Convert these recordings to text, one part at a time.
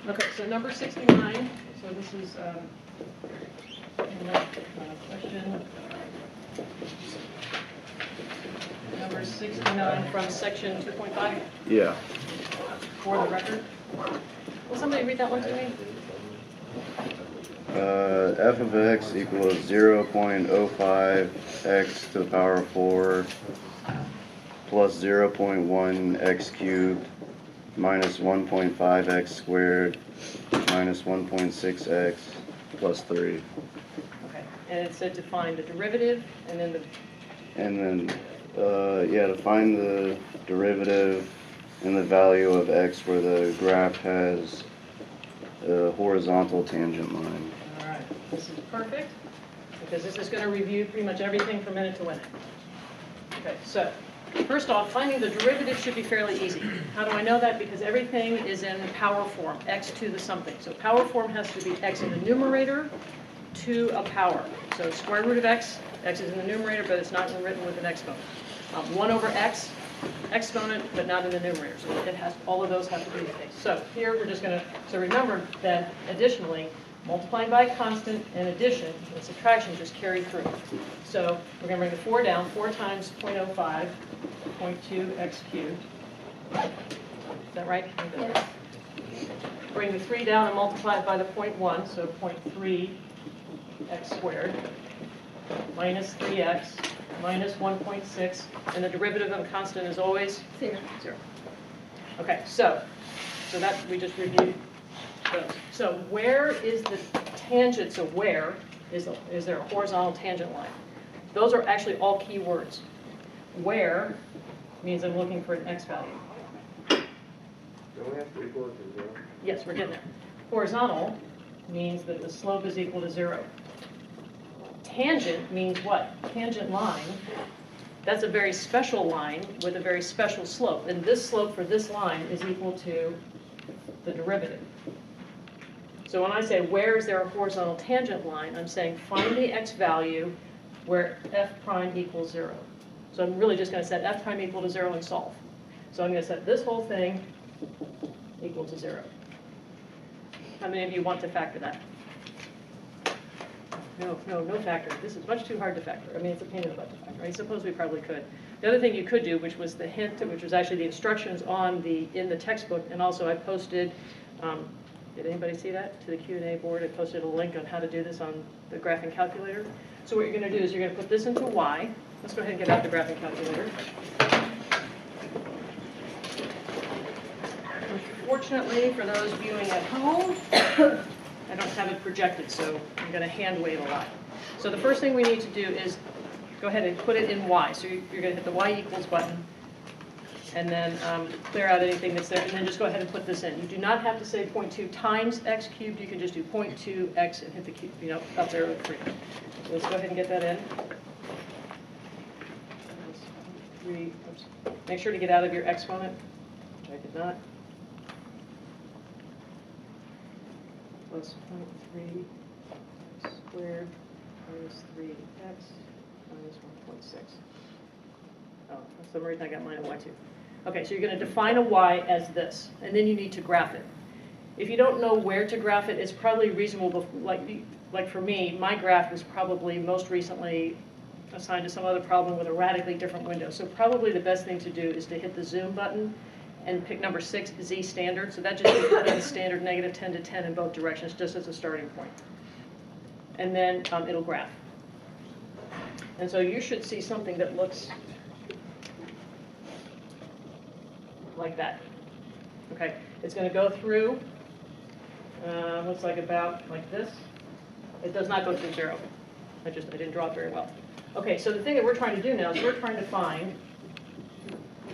Okay, so number 69, so this is question number 69 from section 2.5. Yeah. For the record. Will somebody read that one to me? F of x equals 0.05 x to the power of 4 plus 0.1 x cubed minus 1.5 x squared minus 1.6 x plus 3. Okay, and it said to find the derivative and then the... And then, yeah, to find the derivative and the value of x where the graph has a horizontal tangent line. All right, this is perfect because this is going to review pretty much everything from minute to minute. Okay, so first off, finding the derivative should be fairly easy. How do I know that? Because everything is in power form, x to the something. So power form has to be x in the numerator to a power. So square root of x, x is in the numerator, but it's not written with an exponent. 1 over x, exponent, but not in the numerator. So it has, all of those have to be the case. So here we're just going to, so remember that additionally, multiplying by a constant and addition and subtraction just carry through. So we're going to bring the 4 down. 4 times 0.05, 0.2 x cubed. Is that right? Yes. Bring the 3 down and multiply it by the 0.1, so 0.3 x squared minus 3x minus 1.6, and the derivative of a constant is always 0. 0. Okay, so that we just reviewed those. So where is the tangent? So where is there a horizontal tangent line? Those are actually all key words. Where means I'm looking for an x value. Don't we have to equal it to 0? Yes, we're getting there. Horizontal means that the slope is equal to 0. Tangent means what? Tangent line. That's a very special line with a very special slope. And this slope for this line is equal to the derivative. So when I say where is there a horizontal tangent line, I'm saying find the x value where f prime equals 0. So I'm really just going to set f prime equal to 0 and solve. So I'm going to set this whole thing equal to 0. How many of you want to factor that? No factor. This is much too hard to factor. I mean, it's a pain in the butt to factor. I suppose we probably could. The other thing you could do, which was the hint, which was actually the instructions in the textbook, and also I posted, did anybody see that? To the Q&A board, I posted a link on how to do this on the graphing calculator. So what you're going to do is you're going to put this into y. Let's go ahead and get out the graphing calculator. Unfortunately, for those viewing at home, I don't have it projected, so I'm going to hand wave a lot. So the first thing we need to do is go ahead and put it in y. So you're going to hit the y equals button, and then clear out anything that's there, and then just go ahead and put this in. You do not have to say 0.2 times x cubed. You can just do 0.2 x and hit the cube, up there with 3. So let's go ahead and get that in. 3. Oops. Make sure to get out of your exponent, which I did not. Plus 0.3 squared minus 3x minus 1.6. Oh, for some reason I got mine in y2. Okay, so you're going to define a y as this, and then you need to graph it. If you don't know where to graph it, it's probably reasonable, like for me, my graph was probably most recently assigned to some other problem with a radically different window. So probably the best thing to do is to hit the zoom button and pick number 6, Z standard. So that just means put in standard negative 10 to 10 in both directions, just as a starting point. And then it'll graph. And so you should see something that looks like that. Okay, it's going to go through, looks like about like this. It does not go through 0. I didn't draw it very well. Okay, so the thing that we're trying to do now is we're trying to find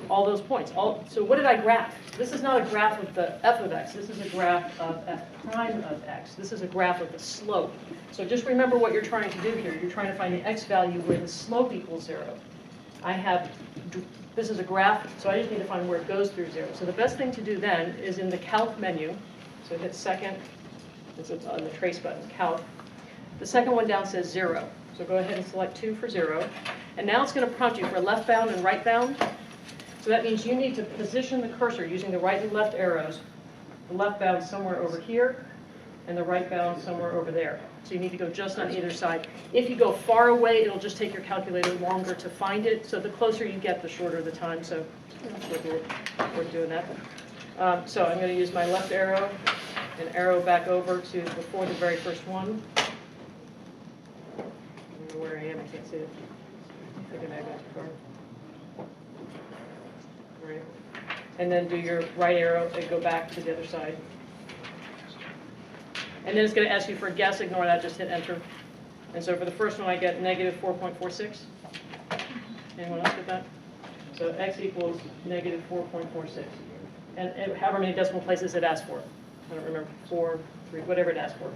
all those points. So what did I graph? This is not a graph of the f of x. This is a graph of f prime of x. This is a graph of the slope. So just remember what you're trying to do here. You're trying to find the x value where the slope equals 0. This is a graph, so I just need to find where it goes through 0. So the best thing to do then is in the calc menu. So hit second. It's on the trace button, calc. The second one down says 0. So go ahead and select 2 for 0. And now it's going to prompt you for left bound and right bound. So that means you need to position the cursor using the right and left arrows the left bound somewhere over here, and the right bound somewhere over there. So you need to go just on either side. If you go far away, it'll just take your calculator longer to find it. So the closer you get, the shorter the time. So we're doing that. So I'm going to use my left arrow and arrow back over to before the very first one. I don't know where I am. I can't see it. I think I got too far. All right. And then do your right arrow and go back to the other side. And then it's going to ask you for a guess. Ignore that. Just hit enter. And so for the first one, I get negative 4.46. Anyone else get that? So x equals negative 4.46. And however many decimal places it asks for. I don't remember, 4, 3, whatever it asks for.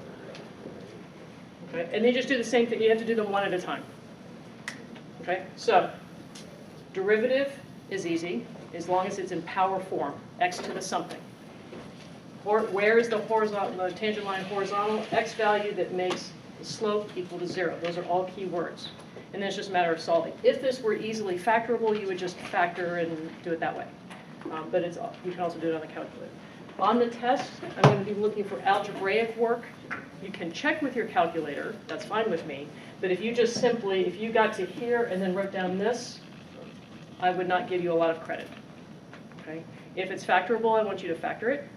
Okay, and then you just do the same thing. You have to do them one at a time. Okay, so derivative is easy as long as it's in power form, x to the something. Or where is the horizontal, the tangent line horizontal? X value that makes the slope equal to 0. Those are all key words. And then it's just a matter of solving. If this were easily factorable, you would just factor and do it that way. But you can also do it on the calculator. On the test, I'm going to be looking for algebraic work. You can check with your calculator. That's fine with me. But if you just simply, if you got to here and then wrote down this, I would not give you a lot of credit. Okay? If it's factorable, I want you to factor it.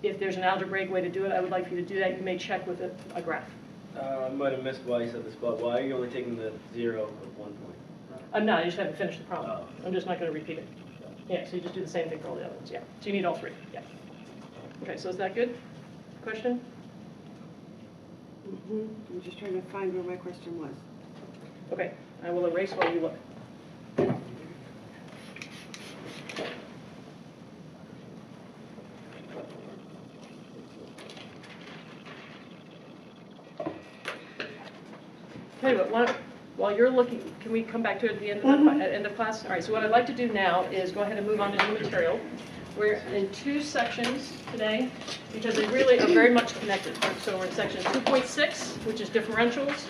If there's an algebraic way to do it, I would like for you to do that. You may check with a graph. I might have missed why you said this, but why are you only taking the 0 at 1 point? I'm not. I just haven't finished the problem. Oh. I'm just not going to repeat it. Yeah, so you just do the same thing for all the other ones. Yeah. So you need all three. Yeah. Okay, so is that good? Question? I'm just trying to find where my question was. Okay, I will erase while you look. Tell you what, while you're looking, can we come back to it at the end of, the, end of class? All right, so what I'd like to do now is go ahead and move on to new material. We're in 2 sections today because they really are very much connected. So we're in section 2.6, which is differentials,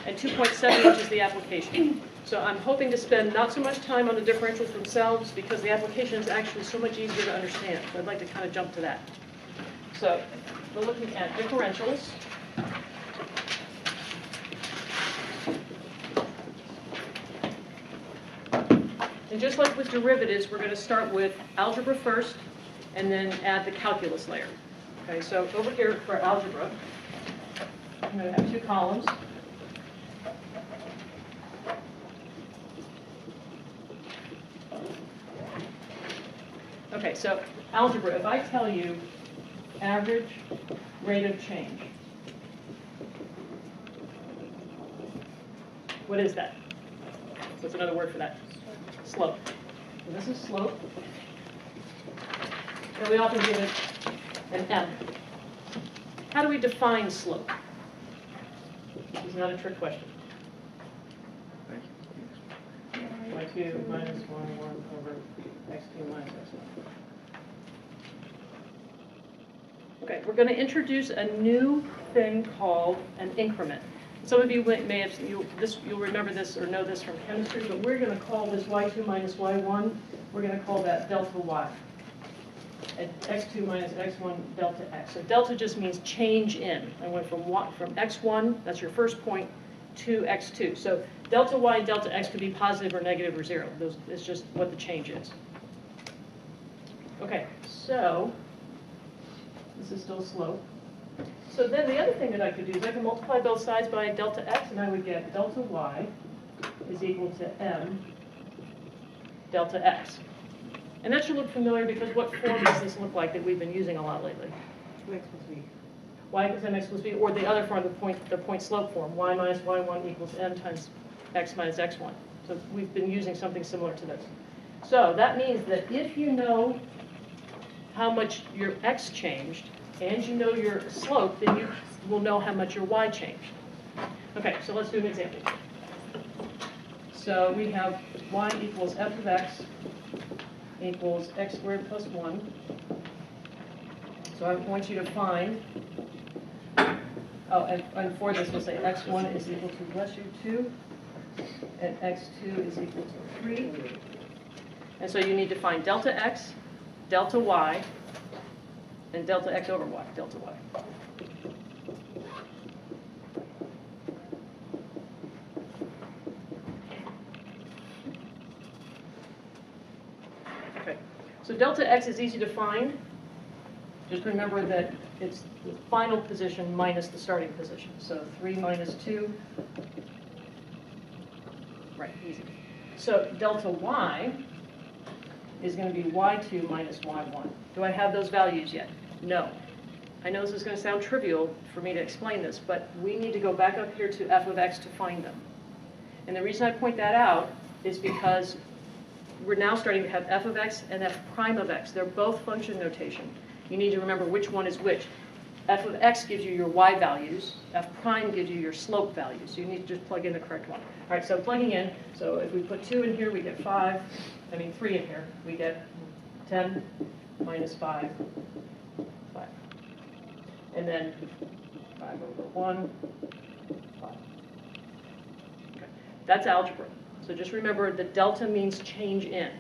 and 2.7, which is the application. So I'm hoping to spend not so much time on the differentials themselves because the application is actually so much easier to understand. So I'd like to kind of jump to that. So we're looking at differentials. And just like with derivatives, we're going to start with algebra first and then add the calculus layer. Okay, so over here for algebra, I'm going to have 2 columns. Okay, so algebra, if I tell you average rate of change, what is that? What's another word for that? Slope. So this is slope. And we often give it an M. How do we define slope? This is not a trick question. Y2 minus 1 over x2 minus x1. Okay, we're going to introduce a new thing called an increment. Some of you may have, you'll remember this or know this from chemistry, but we're going to call this y2 minus y1, we're going to call that delta y. And x2 minus x1 delta x. So delta just means change in. I went from x1, that's your first point, to x2. So delta y and delta x could be positive or negative or 0. It's just what the change is. Okay, so this is still slope. So then the other thing that I could do is I can multiply both sides by delta x, and I would get delta y is equal to m delta x. And that should look familiar because what form does this look like that we've been using a lot lately? X plus b. Y equals mx plus b, or the other form, the point slope form, y minus y1 equals m times x minus x1. So we've been using something similar to this. So that means that if you know how much your x changed, and you know your slope, then you will know how much your y changed. Okay, so let's do an example. So we have y equals f of x equals x squared plus 1. So I want you to find, and for this we'll say x1 is equal to, bless you, 2, and x2 is equal to 3. And so you need to find delta x, delta y, and delta x over y, delta y. Okay, so delta x is easy to find. Just remember that it's the final position minus the starting position. So 3 minus 2, right, easy. So delta y is going to be y2 minus y1. Do I have those values yet? No. I know this is going to sound trivial for me to explain this, but we need to go back up here to f of x to find them. And the reason I point that out is because we're now starting to have f of x and f prime of x. They're both function notation. You need to remember which one is which. F of x gives you your y values. F prime gives you your slope values. So you need to just plug in the correct one. All right, so plugging in. So if we put 2 in here, we get 3 in here. We get 10 minus 5, 5. And then 5 over 1, 5. Okay. That's algebra. So just remember that delta means change in.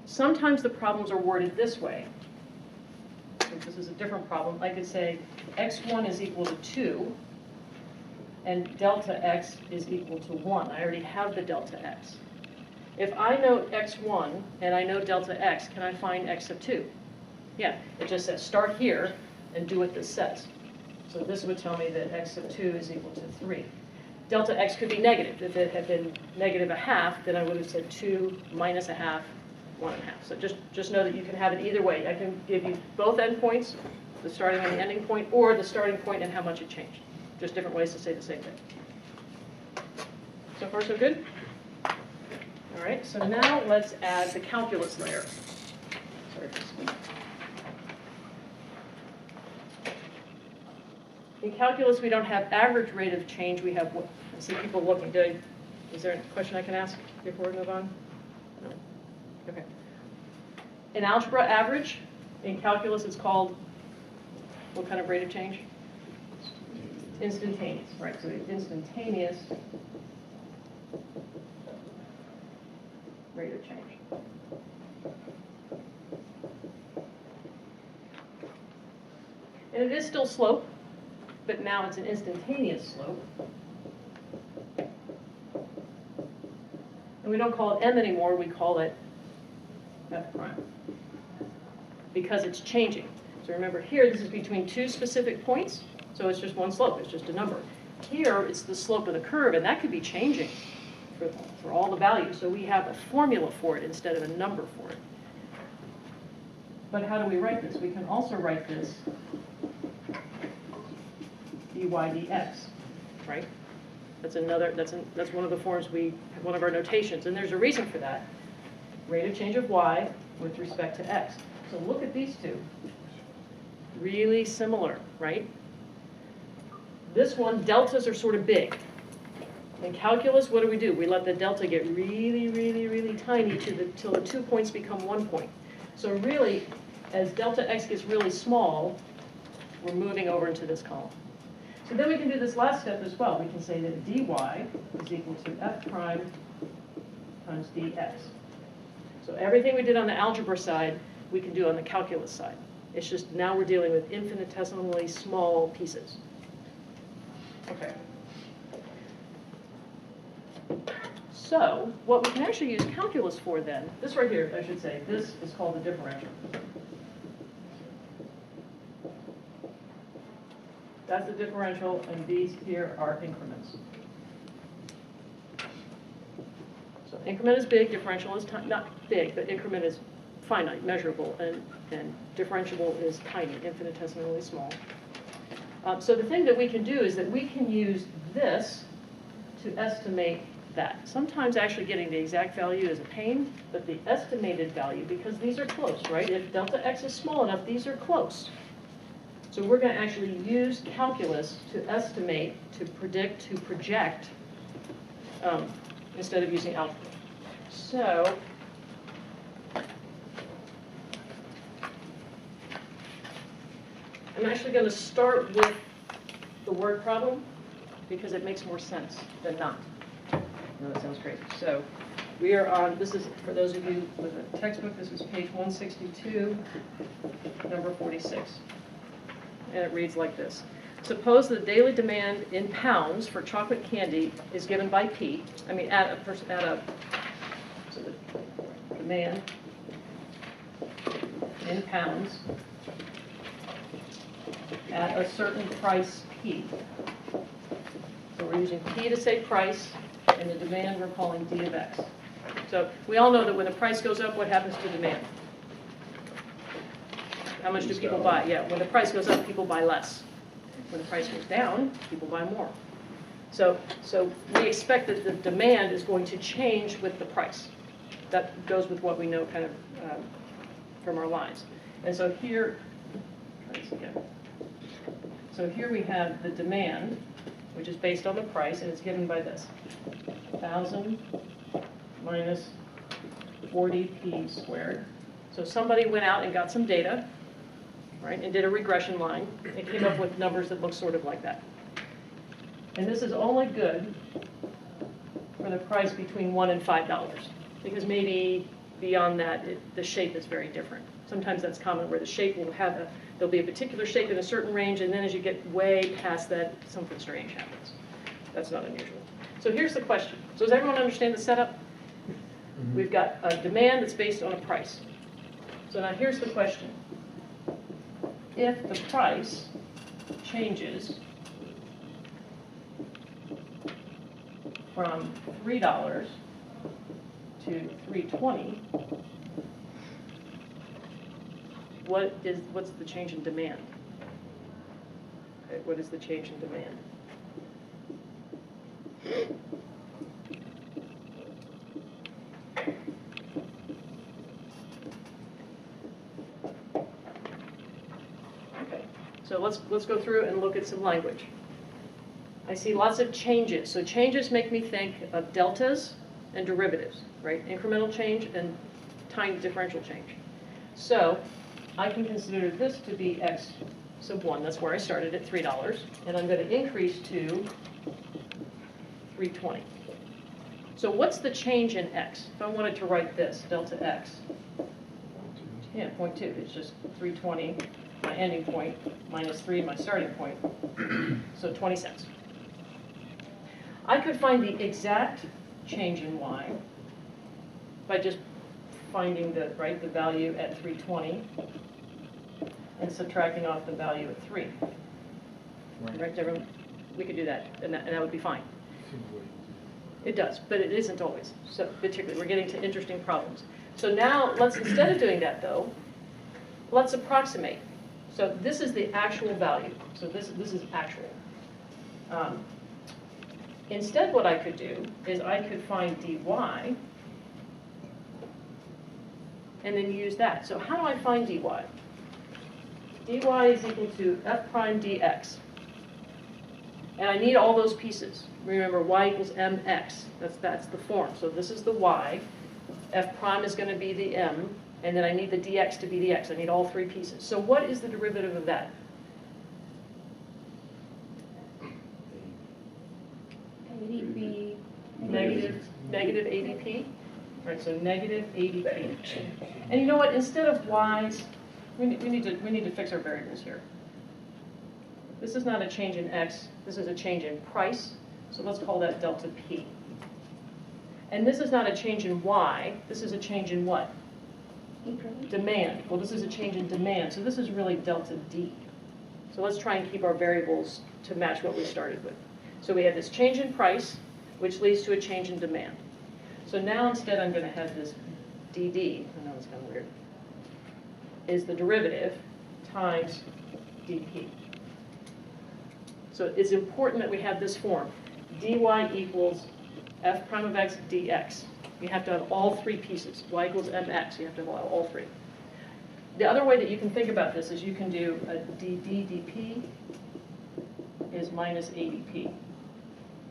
Sometimes the problems are worded this way. If this is a different problem, I could say x1 is equal to 2, and delta x is equal to 1. I already have the delta x. If I know x1 and I know delta x, can I find x sub 2? Yeah, it just says start here and do what this says. So this would tell me that x sub 2 is equal to 3. Delta x could be negative. If it had been negative a half, then I would have said 2 minus a half, 1 1/2. So just know that you can have it either way. I can give you both endpoints, the starting and the ending point, or the starting point and how much it changed. Just different ways to say the same thing. So far, so good? All right, so now let's add the calculus layer. Sorry for speaking. In calculus, we don't have average rate of change. We have what? I see people looking. Is there a question I can ask before we move on? No? Okay. In algebra, average. In calculus, it's called what kind of rate of change? Instantaneous, right? So it's instantaneous rate of change. And it is still slope, but now it's an instantaneous slope. And we don't call it m anymore, we call it f prime, because it's changing. So remember here, this is between two specific points, so it's just one slope, it's just a number. Here, it's the slope of the curve, and that could be changing for all the values. So we have a formula for it instead of a number for it. But how do we write this? We can also write this dy dx, right? That's one of the forms we have, one of our notations, and there's a reason for that. Rate of change of y with respect to x. So look at these two. Really similar, right? This one, deltas are sort of big. In calculus, what do? We let the delta get really, really, really tiny till the 2 points become 1 point. So really, as delta x gets really small, we're moving over into this column. So then we can do this last step as well. We can say that dy is equal to f prime times dx. So everything we did on the algebra side, we can do on the calculus side. It's just now we're dealing with infinitesimally small pieces. Okay. So what we can actually use calculus for then, this right here, I should say, this is called the differential. That's the differential, and these here are increments. So increment is big, differential is not big, but increment is finite, measurable, and differentiable is tiny, infinitesimally small. So the thing that we can do is that we can use this to estimate that. Sometimes actually getting the exact value is a pain, but the estimated value, because these are close, right? If delta x is small enough, these are close. So we're going to actually use calculus to estimate, to predict, to project, instead of using algebra. So I'm actually going to start with the word problem because it makes more sense than not. I know that sounds crazy. So We are on, this is, for those of you with a textbook, this is page 162, number 46. And it reads like this. Suppose the daily demand in pounds for chocolate candy is given by P. I mean, so the demand in pounds at a certain price P. So we're using P to say price, and the demand we're calling D of X. So we all know that when the price goes up, what happens to demand? How much do people buy? Yeah, when the price goes up, people buy less. When the price goes down, people buy more. So we expect that the demand is going to change with the price. That goes with what we know kind of from our lives. And so here, try this again. So here we have the demand, which is based on the price, and it's given by this. 1,000 minus 40p squared. So somebody went out and got some data, right, and did a regression line, and came up with numbers that look sort of like that. And this is only good for the price between $1 and $5, because maybe beyond that, the shape is very different. Sometimes that's common, where the shape will have there'll be a particular shape in a certain range, and then as you get way past that, something strange happens. That's not unusual. So here's the question. So does everyone understand the setup? We've got a demand that's based on a price. So now here's the question. If the price changes from $3 to $3.20, what's the change in demand? Okay, what is the change in demand? Okay, so let's go through and look at some language. I see lots of changes. So changes make me think of deltas and derivatives, right? Incremental change and time differential change. So I can consider this to be x sub 1. That's where I started at $3. And I'm going to increase to $3.20. So what's the change in x? If I wanted to write this, delta x, yeah, 0.2. It's just $3.20, my ending point, minus 3, my starting point. So 20 cents. I could find the exact change in y by just finding the value at 3.20 and subtracting off the value at 3. Right, everyone? We could do that, and that would be fine. It does, but it isn't always. So particularly, we're getting to interesting problems. So now, let's, instead of doing that though, let's approximate. So this is the actual value. So this is actual. Instead, what I could do is I could find dy, and then use that. So how do I find dy? dy is equal to f prime dx. And I need all those pieces. Remember, y equals mx. That's the form. So this is the y. F prime is going to be the m. And then I need the dx to be the x. I need all three pieces. So what is the derivative of that? ADP. Negative ADP. Right, so negative ADP. And you know what? Instead of y's, we need to fix our variables here. This is not a change in x. This is a change in price. So let's call that delta P. And this is not a change in y. This is a change in what? Demand. Well, this is a change in demand. So this is really delta D. So let's try and keep our variables to match what we started with. So we have this change in price, which leads to a change in demand. So now instead I'm going to have this dd, I know it's kind of weird, is the derivative times dp. So it's important that we have this form. dy equals f prime of x dx. You have to have all three pieces. Y equals mx. You have to have all three. The other way that you can think about this is you can do a dd dp is minus adp.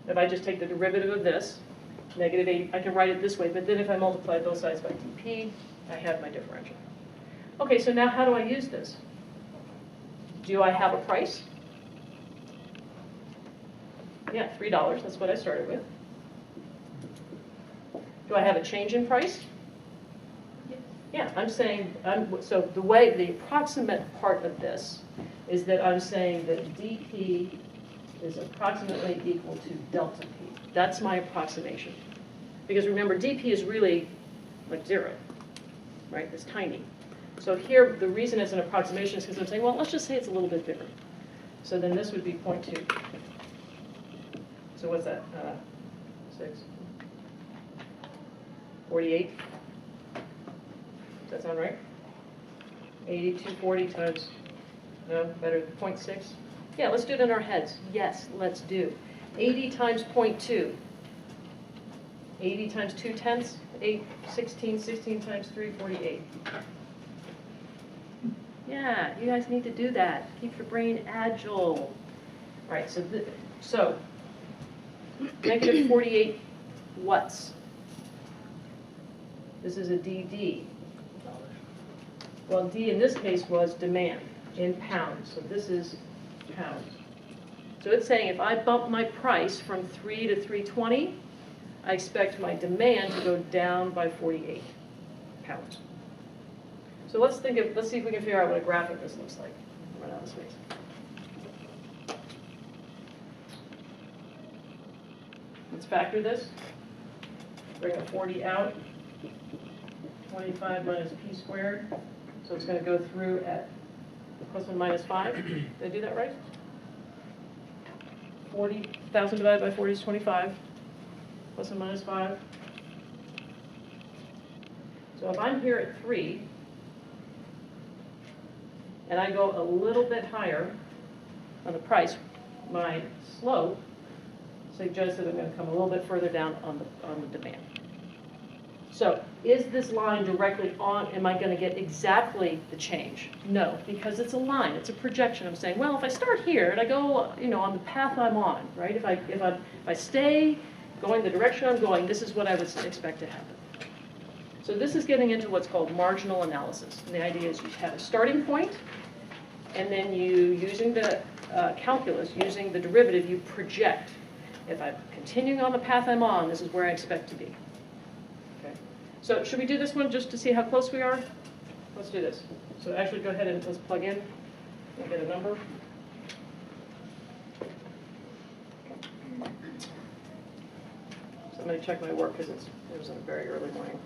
If I just take the derivative of this, negative 80, I can write it this way, but then if I multiply both sides by dp, I have my differential. Okay, so now how do I use this? Do I have a price? Yeah, $3, that's what I started with. Do I have a change in price? Yes. Yeah, I'm saying, so the way, the approximate part of this is that I'm saying that dP is approximately equal to delta P. That's my approximation. Because remember, dP is really like 0, right? It's tiny. So here, the reason it's an approximation is because I'm saying, well, let's just say it's a little bit bigger. So then this would be 0.2. So what's that? 6? 48? Does that sound right? 80, 240 times, no, better, 0.6? Yeah, let's do it in our heads. Yes, let's do. 80 times 0.2. 80 times 2 tenths, 8, 16, 16 times 3, 48. Yeah, you guys need to do that. Keep your brain agile. All right, so negative 48 watts. This is a DD. Well, D in this case was demand in pounds, so this is pounds. So it's saying if I bump my price from 3 to 320, I expect my demand to go down by 48 pounds. So let's see if we can figure out what a graph of this looks like. Run out of space. Let's factor this. Bring a 40 out. 25 minus p squared. So it's going to go through at plus or minus 5. Did I do that right? 40,000 divided by 40 is 25. Plus or minus 5. So if I'm here at 3, and I go a little bit higher on the price, my slope suggests that I'm going to come a little bit further down on the demand. So is this line directly on, am I going to get exactly the change? No, because it's a line, it's a projection. I'm saying, well, if I start here and I go, on the path I'm on, right? If I stay going the direction I'm going, this is what I would expect to happen. So this is getting into what's called marginal analysis. And the idea is you have a starting point, and then you, using the calculus, using the derivative, you project. If I'm continuing on the path I'm on, this is where I expect to be. Okay. So should we do this one just to see how close we are? Let's do this. So actually go ahead and let's plug in and get a number. So I'm going to check my work because it was in a very early morning.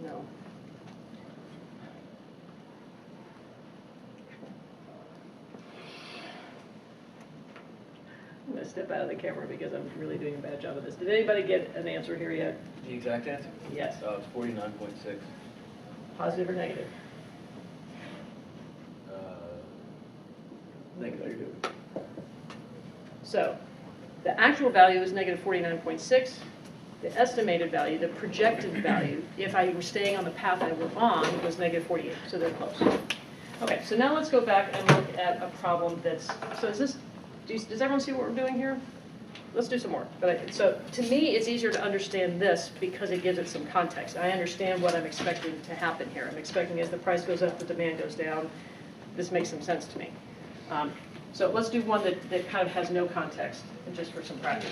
No. I'm going to step out of the camera because I'm really doing a bad job of this. Did anybody get an answer here yet? The exact answer? Yes. It's 49.6. Positive or negative? Negative. So the actual value is negative 49.6. The estimated value, the projected value, if I were staying on the path I were on, was negative 48. So they're close. Okay, so now let's go back and look at a problem that's, so is this, does everyone see what we're doing here? Let's do some more. So to me, it's easier to understand this because it gives it some context. I understand what I'm expecting to happen here. I'm expecting as the price goes up, the demand goes down. This makes some sense to me. So let's do one that kind of has no context, just for some practice.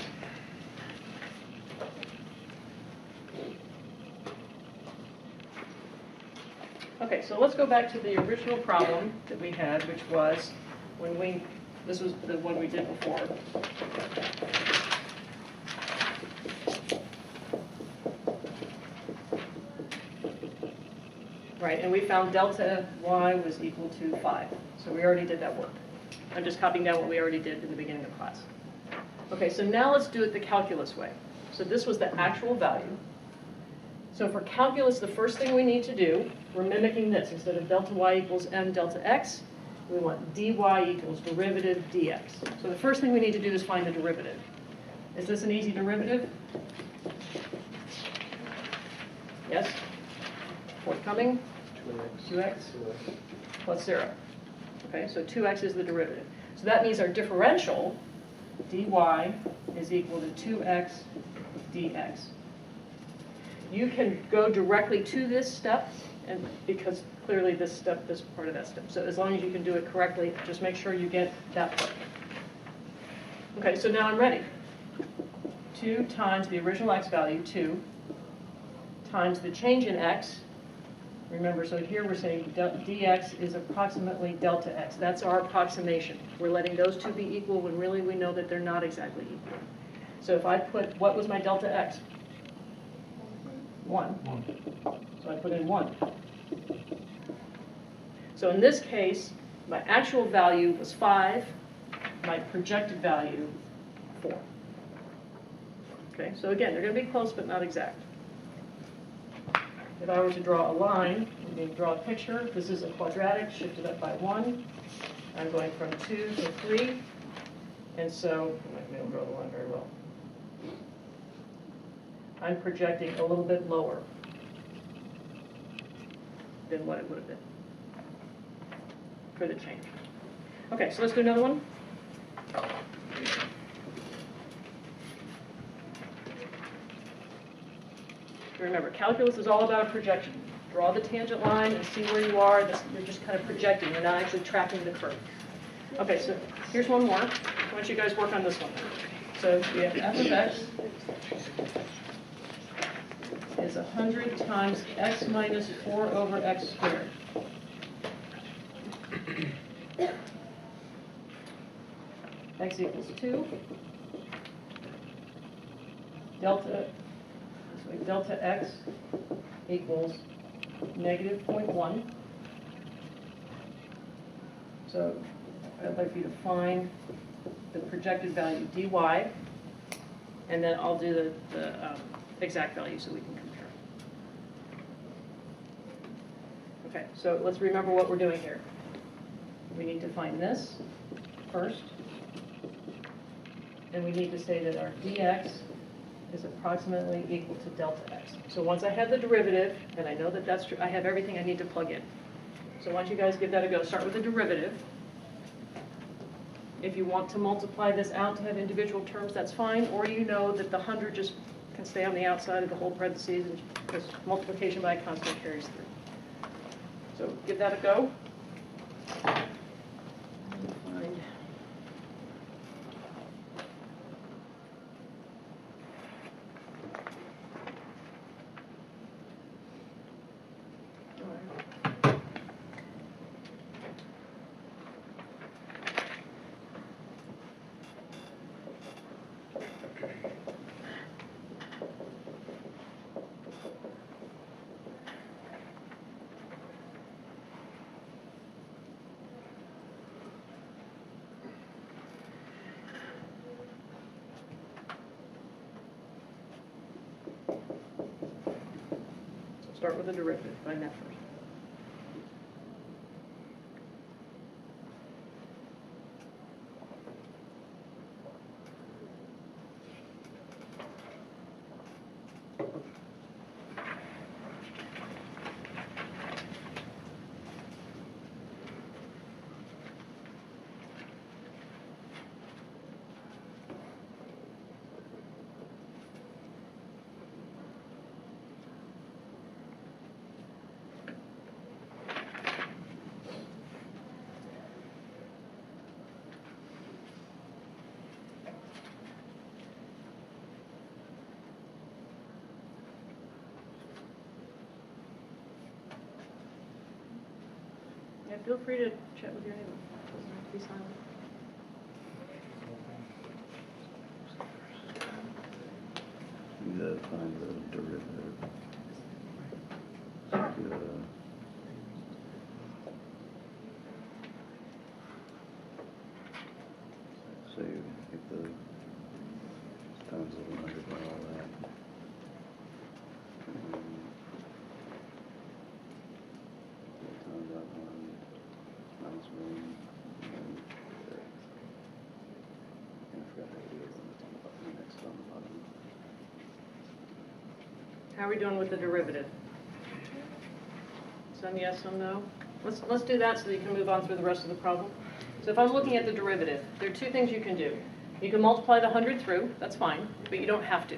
Okay, so let's go back to the original problem that we had, which was when this was the one we did before. Right, and we found delta y was equal to 5. So we already did that work. I'm just copying down what we already did in the beginning of class. Okay, so now let's do it the calculus way. So this was the actual value. So for calculus, the first thing we need to do, we're mimicking this. Instead of delta y equals m delta x, we want dy equals derivative dx. So the first thing we need to do is find the derivative. Is this an easy derivative? Yes? Forthcoming? 2x plus 0. Okay, so 2x is the derivative. So that means our differential, dy, is equal to 2x dx. You can go directly to this step, and because clearly this step is part of that step. So as long as you can do it correctly, just make sure you get that part. Okay, so now I'm ready. 2 times the original x value, 2, times the change in x. Remember, so here we're saying dx is approximately delta x. That's our approximation. We're letting those two be equal when really we know that they're not exactly equal. So if I put, what was my delta x? 1. So I put in 1. So in this case, my actual value was 5. My projected value, 4. Okay, so again, they're going to be close but not exact. If I were to draw a line, I'm going to draw a picture. This is a quadratic, shifted up by 1. I'm going from 2 to 3. And so, I'm not going to draw the line very well. I'm projecting a little bit lower than what it would have been for the change. Okay, so let's do another one. Remember, calculus is all about a projection. Draw the tangent line and see where you are. You're just kind of projecting. You're not actually tracking the curve. Okay, so here's one more. I want you guys to work on this one. So we have f of x is 100 times x minus 4 over x squared. X equals 2. Delta x equals negative 0.1. So I'd like for you to find the projected value dy, and then I'll do the exact value so we can compare. Okay, so let's remember what we're doing here. We need to find this first, and we need to say that our dx is approximately equal to delta x. So once I have the derivative, and I know that that's true, I have everything I need to plug in. So why don't you guys give that a go. Start with the derivative. If you want to multiply this out to have individual terms, that's fine, or you know that the 100 just can stay on the outside of the whole parentheses, because multiplication by a constant carries through. So give that a go. Find Start with the derivative, find that first. Yeah, feel free to chat with your neighbor. Doesn't have to be silent. You gotta find the derivative. So you get the times of 100 and all that. Times that one, minus 1, and I forgot how it is on the next on the bottom. How are we doing with the derivative? Some yes, some no? Let's do that so that you can move on through the rest of the problem. So if I'm looking at the derivative, there are two things you can do. You can multiply the 100 through, that's fine, but you don't have to.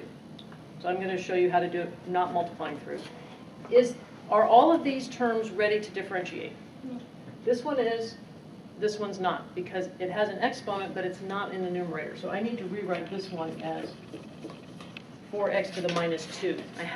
So I'm going to show you how to do it not multiplying through. Are all of these terms ready to differentiate? This one is, this one's not, because it has an exponent, but it's not in the numerator. So I need to rewrite this one as 4x to the minus 2. I have